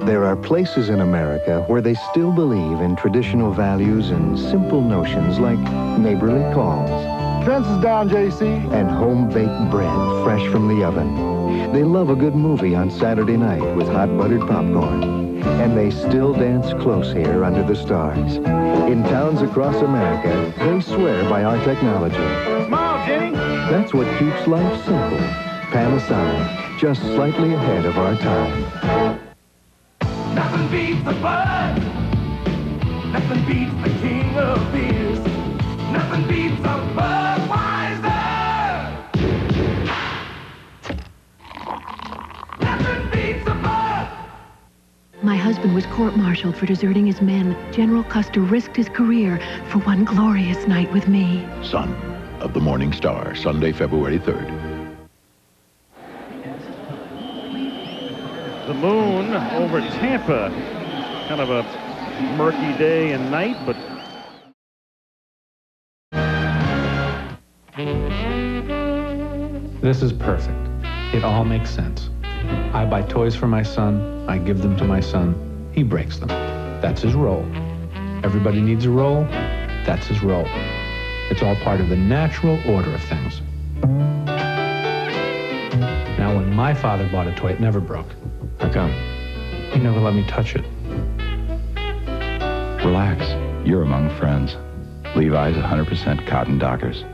There are places in America where they still believe in traditional values and simple notions like neighborly calls. Fences down, JC. And home-baked bread fresh from the oven. They love a good movie on Saturday night with hot buttered popcorn. And they still dance close here under the stars. In towns across America, they swear by our technology. Smile, Jenny. That's what keeps life simple. Panasonic, just slightly ahead of our time. Nothing beats the bud. Nothing beats the king of beers. Nothing beats a Budweiser. Nothing beats a Bud. My husband was court-martialed for deserting his men. General Custer risked his career for one glorious night with me. Son of the Morning Star, Sunday, February 3rd. The moon over Tampa. Kind of a murky day and night, but this is perfect. It all makes sense. I buy toys for my son. I give them to my son. He breaks them. That's his role. Everybody needs a role. That's his role. It's all part of the natural order of things. Now, when my father bought a toy, it never broke. How come? He never let me touch it. Relax. You're among friends. Levi's 100% cotton Dockers.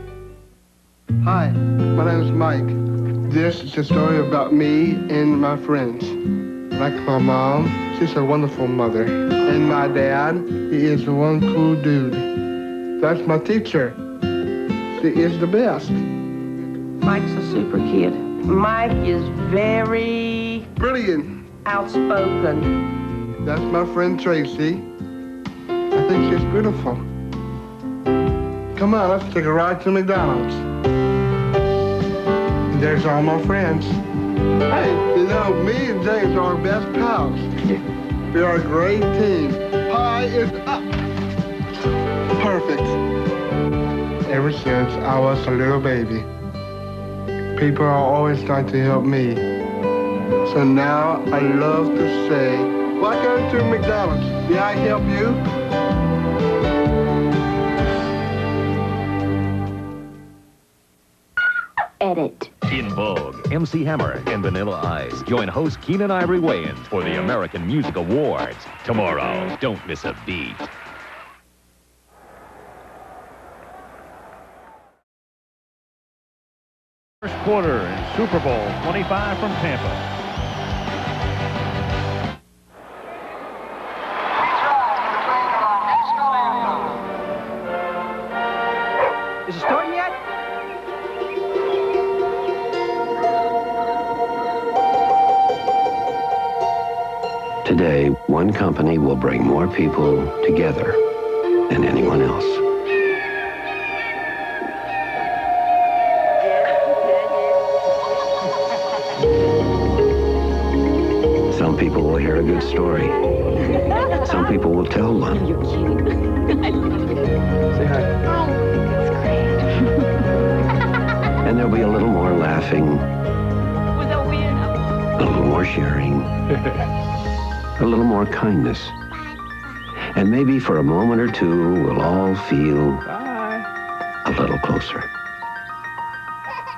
Hi, my name is Mike. This is a story about me and my friends. Like my mom, she's a wonderful mother. And my dad, he is one cool dude. That's my teacher. She is the best. Mike's a super kid. Mike is very brilliant, outspoken. That's my friend Tracy. I think she's beautiful. Come on, let's take a ride to McDonald's. And there's all my friends. Hey, you know, me and James are our best pals. We are a great team. Pie is up. Perfect. Ever since I was a little baby, people are always trying to help me. So now I love to say, welcome to McDonald's. May I help you? Edit. In vogue, MC Hammer and Vanilla Ice join host Keenan Ivory Wayans for the American Music Awards. Tomorrow, don't miss a beat. first quarter in Super Bowl 25 from Tampa. Is it starting yet? Today, one company will bring more people together than anyone else. Some people will hear a good story. Some people will tell one. You're kidding. I love it. Say hi. Oh, that's great. And there'll be a little more laughing, Was that weird? a little more sharing, a little more kindness. And maybe for a moment or two, we'll all feel a little closer.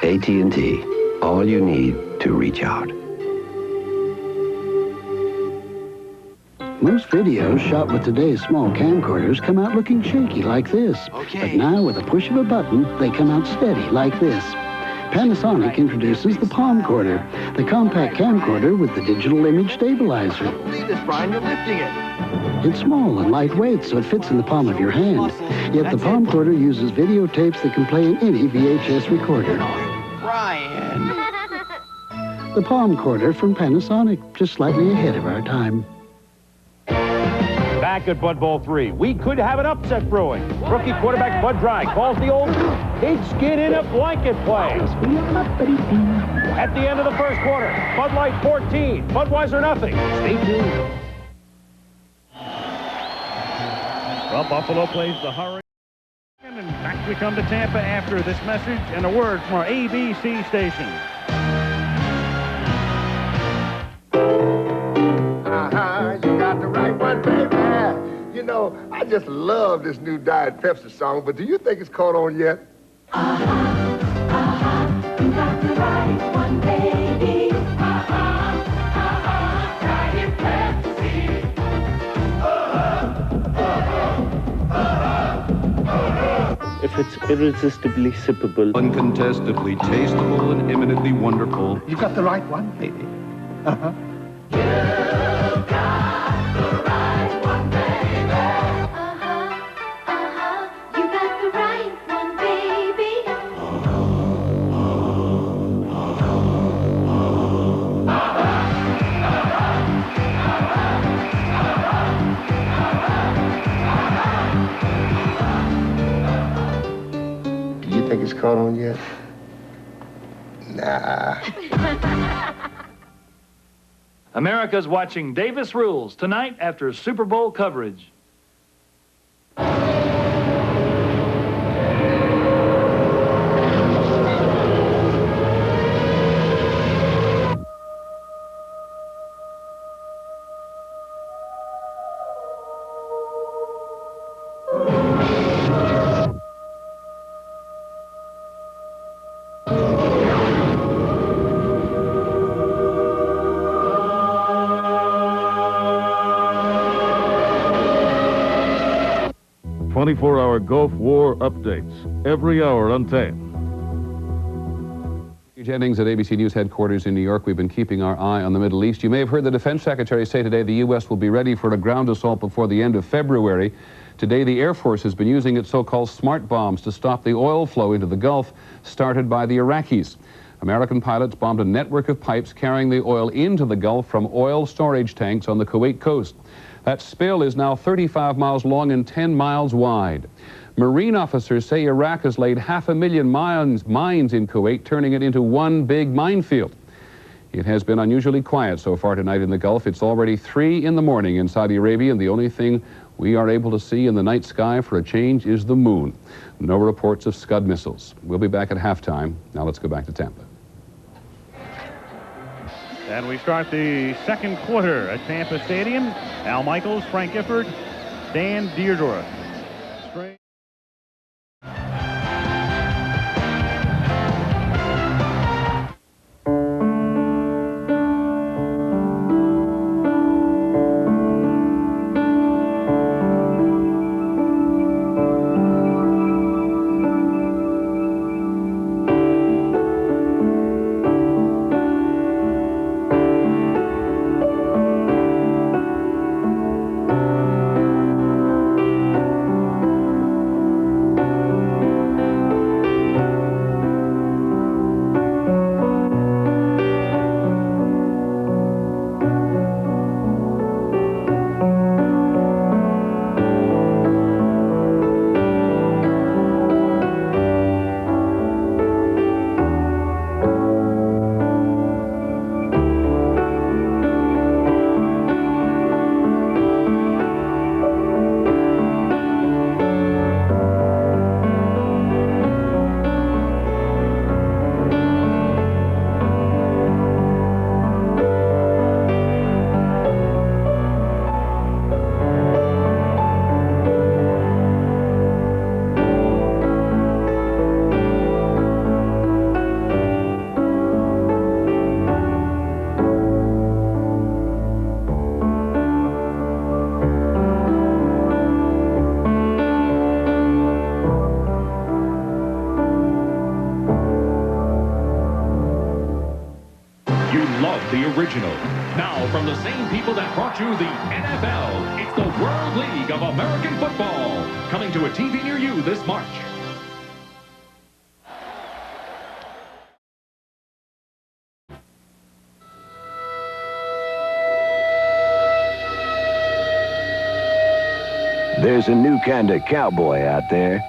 AT&T, all you need to reach out. Most videos shot with today's small camcorders come out looking shaky like this. But now, with a push of a button, they come out steady like this. Panasonic introduces the Palmcorder, the compact camcorder with the digital image stabilizer. I don't believe this, Brian. You're lifting it. It's small and lightweight, so it fits in the palm of your hand. Yet the Palmcorder uses videotapes that can play in any VHS recorder. Brian. The Palmcorder from Panasonic, just slightly ahead of our time. Back at Bud Bowl 3, we could have an upset brewing. Rookie quarterback Bud Dry calls the old pigskin in a blanket play. At the end of the first quarter, Bud Light 14, Budweiser nothing. Stay tuned. Well, Buffalo plays the Hurricane. And back we come to Tampa after this message and a word from our ABC station. You know, I just love this new Diet Pepsi song, but do you think it's caught on yet? You got the right one, baby. Diet Pepsi. If it's irresistibly sippable, uncontestably tastable, and eminently wonderful. You got the right one, baby. Uh-huh. Think it's caught on yet? Nah. America's watching Davis Rules tonight after Super Bowl coverage. 24-hour Gulf War updates every hour on tape. Jennings at ABC News headquarters in New York. We've been keeping our eye on the Middle East. You may have heard the Defense Secretary say today the U.S. will be ready for a ground assault before the end of February. Today, the Air Force has been using its so-called smart bombs to stop the oil flow into the Gulf started by the Iraqis. American pilots bombed a network of pipes carrying the oil into the Gulf from oil storage tanks on the Kuwait coast. That spill is now 35 miles long and 10 miles wide. Marine officers say Iraq has laid 500,000 mines in Kuwait, turning it into one big minefield. It has been unusually quiet so far tonight in the Gulf. It's already 3 in the morning in Saudi Arabia, and the only thing we are able to see in the night sky for a change is the moon. No reports of Scud missiles. We'll be back at halftime. Now let's go back to Tampa. And we start the second quarter at Tampa Stadium. Al Michaels, Frank Gifford, Dan Deirdre. Original. Now, from the same people that brought you the NFL, it's the World League of American Football, coming to a TV near you this March. There's a new kind of cowboy out there.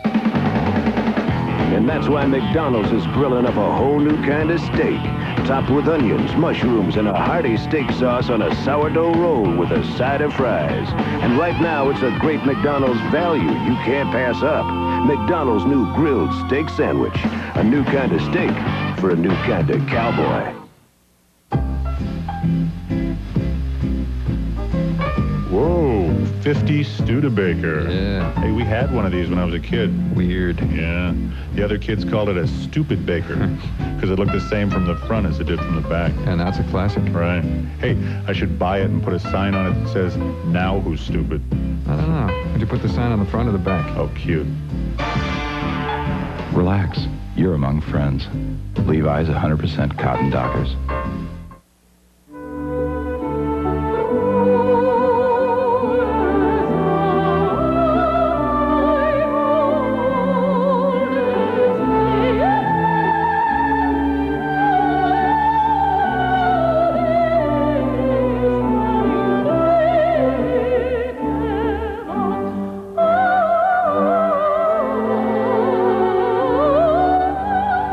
And that's why McDonald's is grilling up a whole new kind of steak, topped with onions, mushrooms, and a hearty steak sauce on a sourdough roll with a side of fries. And right now, it's a great McDonald's value you can't pass up. McDonald's new grilled steak sandwich. A new kind of steak for a new kind of cowboy. Whoa, 50 Studebaker. Yeah. Hey, we had one of these when I was a kid. Weird. Yeah. The other kids called it a stupid baker because it looked the same from the front as it did from the back. And that's a classic. Right. Hey, I should buy it and put a sign on it that says, "Now who's stupid?" I don't know. Would you put the sign on the front or the back? Oh, cute. Relax. You're among friends. Levi's 100% cotton Dockers.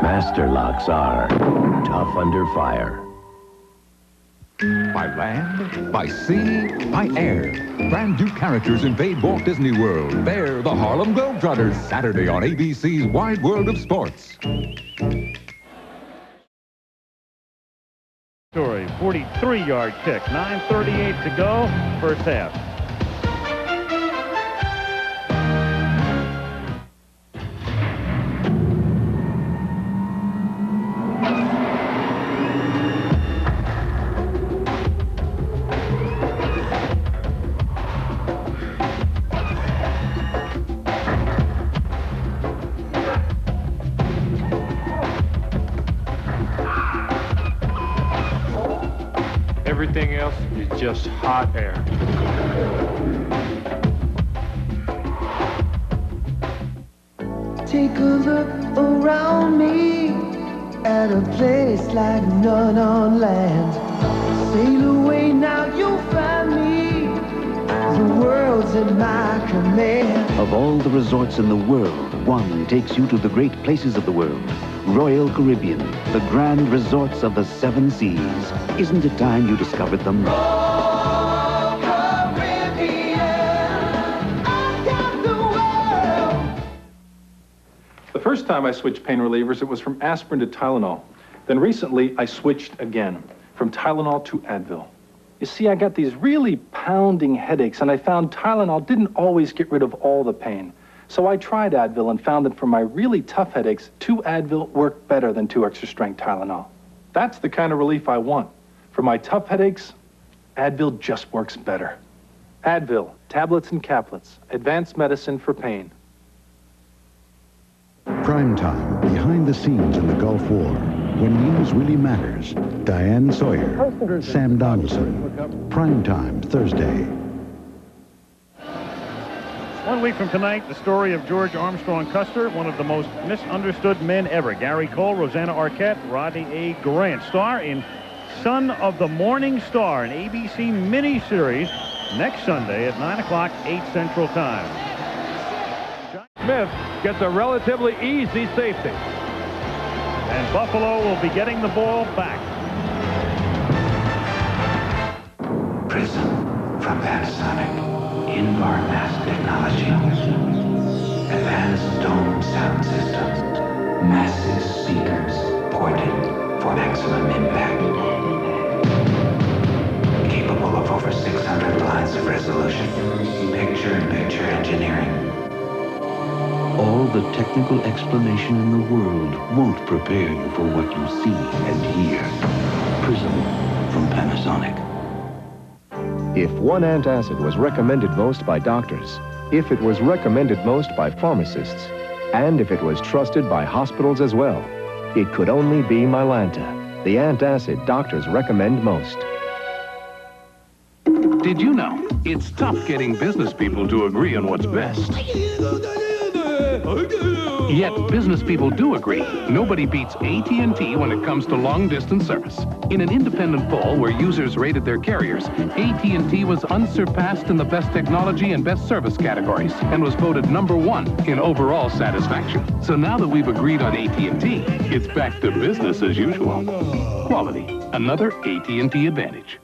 Master locks are tough under fire. By land, by sea, by air. Brand new characters invade Walt Disney World. They're the Harlem Globetrotters, Saturday on ABC's Wide World of Sports. Story, 43-yard kick, 9:38 to go, first half. Everything else is just hot air. Take a look around me at a place like none on land. Sail away now, you'll find me. The world's in my command. Of all the resorts in the world, one takes you to the great places of the world. Royal Caribbean, the grand resorts of the 7 seas. Isn't it time you discovered them? The first time I switched pain relievers, it was from aspirin to Tylenol. Then recently, I switched again, from Tylenol to Advil. You see, I got these really pounding headaches, and I found Tylenol didn't always get rid of all the pain. So I tried Advil and found that for my really tough headaches, 2 Advil worked better than 2 extra-strength Tylenol. That's the kind of relief I want. For my tough headaches, Advil just works better. Advil, tablets and caplets, advanced medicine for pain. Prime time, behind the scenes in the Gulf War. When news really matters. Diane Sawyer, Sam Donaldson. Prime time, Thursday. 1 week from tonight, the story of George Armstrong Custer, one of the most misunderstood men ever. Gary Cole, Rosanna Arquette, Rodney A. Grant. Star in Son of the Morning Star, an ABC miniseries, next Sunday at 9 o'clock, 8 Central Time. Smith gets a relatively easy safety. And Buffalo will be getting the ball back. Prism from Panasonic. Inbar mass technology. Advanced dome sound systems. Massive speakers ported for maximum impact. Capable of over 600 lines of resolution. Picture-in-picture engineering. All the technical explanation in the world won't prepare you for what you see and hear. Prism from Panasonic. If one antacid was recommended most by doctors, if it was recommended most by pharmacists, and if it was trusted by hospitals as well, it could only be Mylanta, the antacid doctors recommend most. Did you know it's tough getting business people to agree on what's best? Yet business people do agree. Nobody beats AT&T when it comes to long-distance service. In an independent poll where users rated their carriers, AT&T was unsurpassed in the best technology and best service categories and was voted #1 in overall satisfaction. So now that we've agreed on AT&T, it's back to business as usual. Quality, another AT&T advantage.